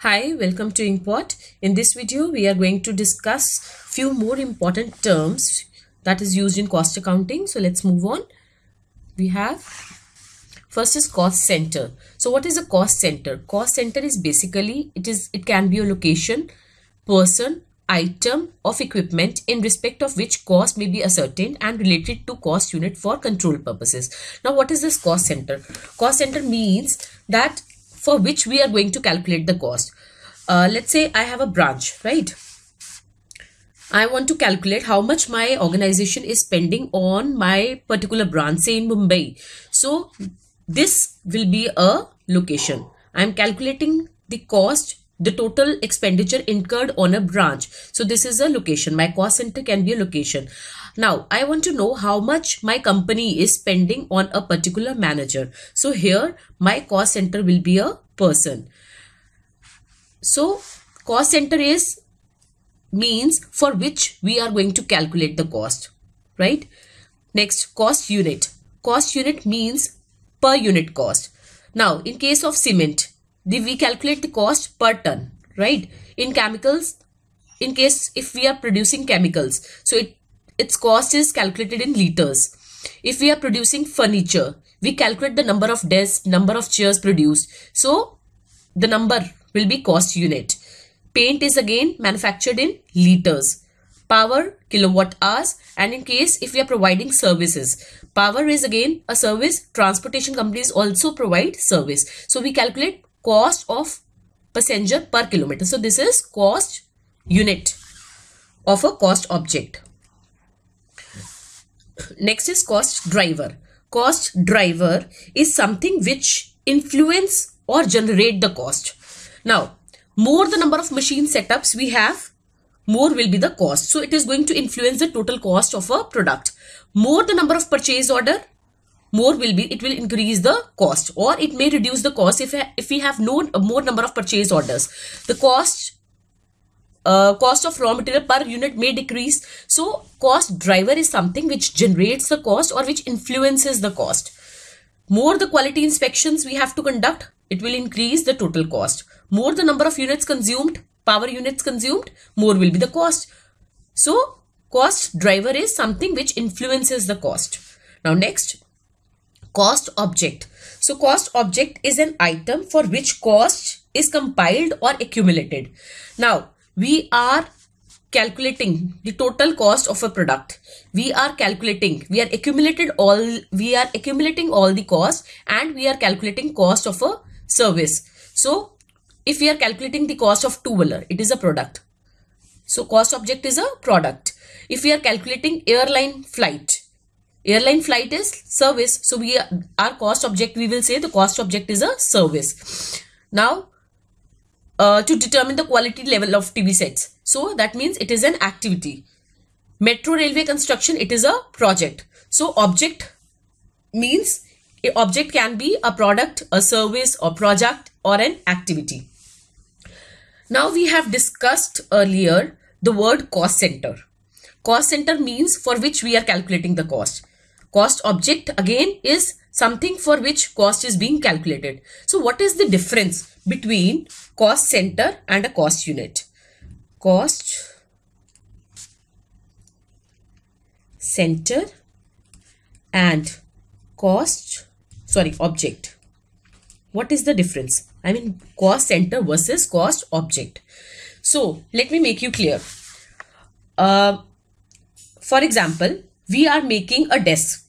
Hi, welcome to Inkpot. In this video, we are going to discuss few more important terms that is used in cost accounting. So let's move on. We have first is cost center. So what is a cost center? Cost center is basically it can be a location, person, item of equipment in respect of which cost may be ascertained and related to cost unit for control purposes. Now what is this cost center? Cost center means that for which we are going to calculate the cost. Let's say I have a branch, right? I want to calculate how much my organization is spending on my particular branch, say in Mumbai. So this will be a location. I am calculating the cost, the total expenditure incurred on a branch. So this is a location. My cost center can be a location. Now I want to know how much my company is spending on a particular manager. So here my cost center will be a person. So cost center means for which we are going to calculate the cost, right? Next, cost unit. Cost unit means per unit cost. Now in case of cement, we calculate the cost per ton, right? In chemicals, in case if we are producing chemicals, so its cost is calculated in liters. If we are producing furniture, we calculate the number of desks, number of chairs produced. So the number will be cost unit. Paint is again manufactured in liters. Power, kilowatt hours, and in case if we are providing services, power is again a service. Transportation companies also provide service. So we calculate cost of passenger per kilometer. So this is cost unit of a cost object. Next is cost driver. Cost driver is something which influence or generate the cost. Now, more the number of machine setups we have, more will be the cost. So it is going to influence the total cost of a product. More the number of purchase order, more will be, it will increase the cost, or it may reduce the cost if we have more number of purchase orders. The cost of raw material per unit may decrease. So cost driver is something which generates the cost or which influences the cost. More the quality inspections we have to conduct, it will increase the total cost. More the number of units consumed, power units consumed, more will be the cost. So cost driver is something which influences the cost. Now next, cost object. So cost object is an item for which cost is compiled or accumulated. Now we are calculating the total cost of a product. We are accumulating all the cost, and we are calculating cost of a service. So if we are calculating the cost of two-wheeler, it is a product. So cost object is a product. If we are calculating airline flight is service. So our cost object, we will say the cost object is a service. Now to determine the quality level of TV sets, so that means it is an activity. Metro railway construction, it is a project. So object means object can be a product, a service, or project, or an activity. Now we have discussed earlier the word cost center. Cost center means for which we are calculating the cost. Cost object again is something for which cost is being calculated. So what is the difference between cost center and a cost unit? Cost center and object. What is the difference? I mean cost center versus cost object. So let me make you clear. For example, we are making a desk.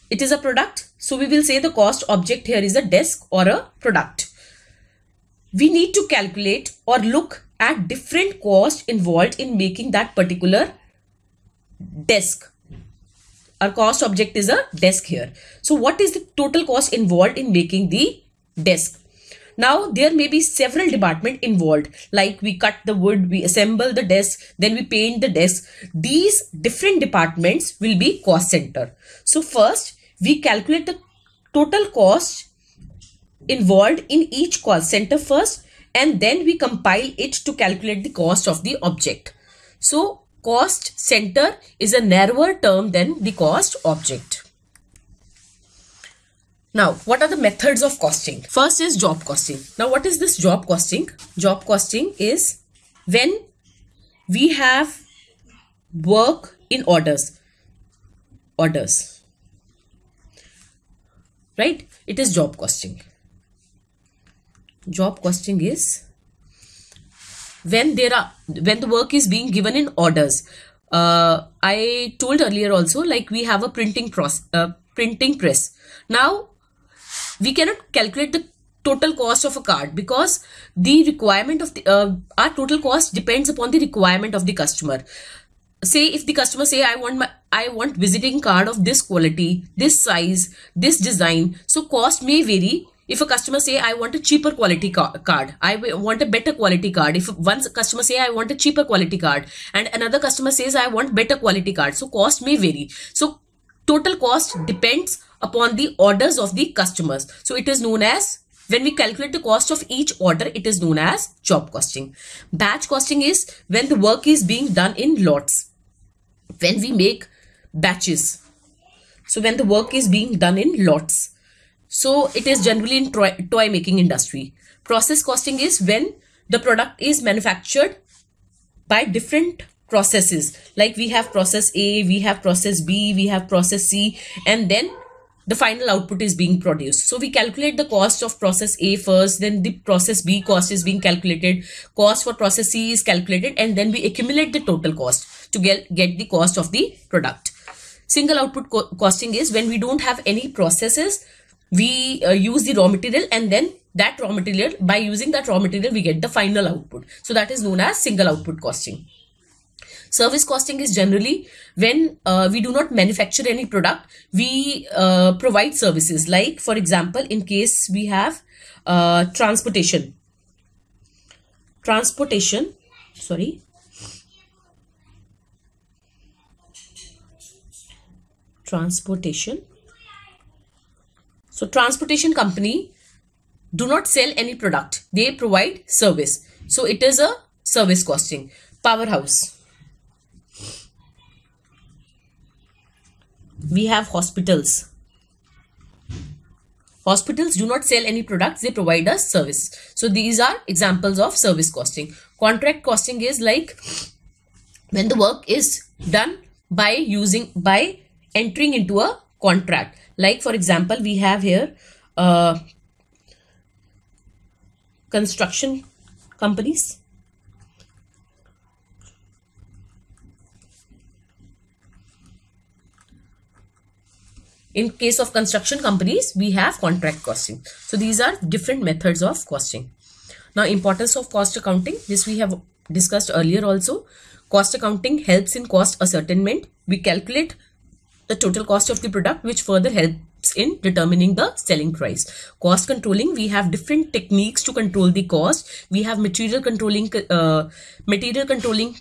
It is a product. So we will say the cost object here is a desk or a product. We need to calculate or look at different costs involved in making that particular desk. Our cost object is a desk here. So what is the total cost involved in making the desk? Now there may be several departments involved, like we cut the wood, we assemble the desk, then we paint the desk. These different departments will be cost center. So first we calculate the total cost involved in each cost center first, and then we compile it to calculate the cost of the object. So cost center is a narrower term than the cost object. Now, what are the methods of costing? First is job costing. Now, what is this job costing? Job costing is when we have work in orders, right? It is job costing. Job costing is when the work is being given in orders. I told earlier also, like we have a printing press. Now, we cannot calculate the total cost of a card because the requirement of the our total cost depends upon the requirement of the customer. Say if the customer say I want visiting card of this quality, this size, this design, so cost may vary. If a customer say I want a cheaper quality card, I want a better quality card. If one customer say I want a cheaper quality card and another customer says I want better quality card, so cost may vary. So total cost depends upon the orders of the customers. So it is known as, when we calculate the cost of each order, it is known as job costing. Batch costing is when the work is being done in lots. When we make batches. So when the work is being done in lots. So it is generally in toy making industry. Process costing is when the product is manufactured by different processes. Like we have process A, we have process B, we have process C, and then the final output is being produced. So we calculate the cost of process A first, then the process B cost is being calculated, cost for process C is calculated, and then we accumulate the total cost to get the cost of the product. Single output costing is when we don't have any processes, we use the raw material, and then that raw material, by using that raw material, we get the final output. So that is known as single output costing. Service costing is generally when we do not manufacture any product, we provide services. Like for example, in case we have transportation. So transportation company do not sell any product, they provide service. So it is a service costing. Powerhouse. We have hospitals. Hospitals do not sell any products, they provide us service. So these are examples of service costing. Contract costing is like when the work is done by entering into a contract. Like for example, we have here construction companies. In case of construction companies, we have contract costing. So these are different methods of costing. Now, importance of cost accounting. This we have discussed earlier also. Cost accounting helps in cost ascertainment. We calculate the total cost of the product, which further helps in determining the selling price. Cost controlling, we have different techniques to control the cost. We have material controlling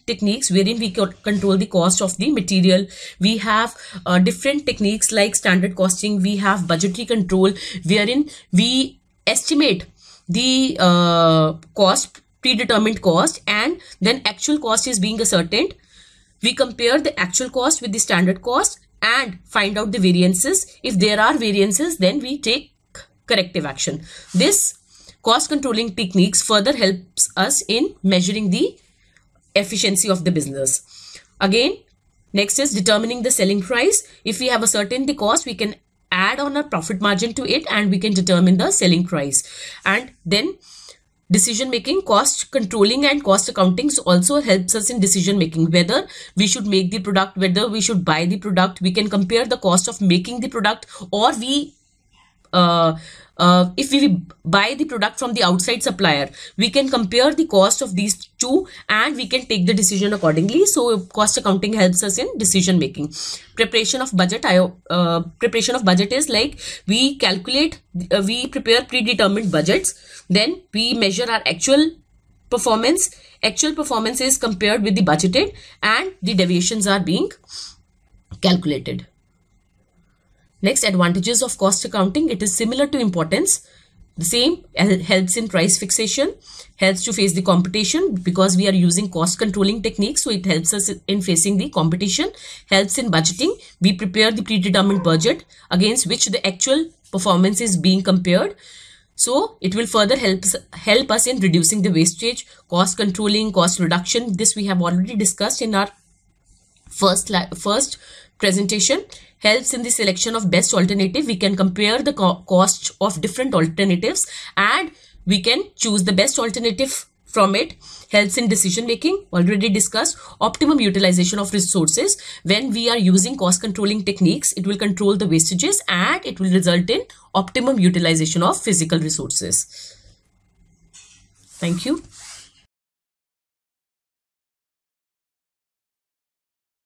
techniques wherein we control the cost of the material. We have different techniques like standard costing. We have budgetary control wherein we estimate the cost, predetermined cost, and then actual cost is being ascertained. We compare the actual cost with the standard cost and find out the variances. If there are variances, then we take corrective action. This cost controlling techniques further helps us in measuring the efficiency of the business. Again, next is determining the selling price. If we have ascertained the cost, we can add on a profit margin to it and we can determine the selling price. And then decision making, cost controlling and cost accounting also helps us in decision making, whether we should make the product, whether we should buy the product. We can compare the cost of making the product, or we if we buy the product from the outside supplier, we can compare the cost of these two and we can take the decision accordingly. So cost accounting helps us in decision making. Preparation of budget. Preparation of budget is like we calculate, we prepare predetermined budgets, then we measure our actual performance. Actual performance is compared with the budgeted and the deviations are being calculated. Next, advantages of cost accounting. It is similar to importance. The same, helps in price fixation, helps to face the competition because we are using cost controlling techniques. So it helps us in facing the competition, helps in budgeting. We prepare the predetermined budget against which the actual performance is being compared. So it will further help us in reducing the wastage, cost controlling, cost reduction. This we have already discussed in our first presentation. Helps in the selection of best alternative. We can compare the cost of different alternatives and we can choose the best alternative from it. Helps in decision making, already discussed. Optimum utilization of resources. When we are using cost controlling techniques, it will control the wastages and it will result in optimum utilization of physical resources. Thank you.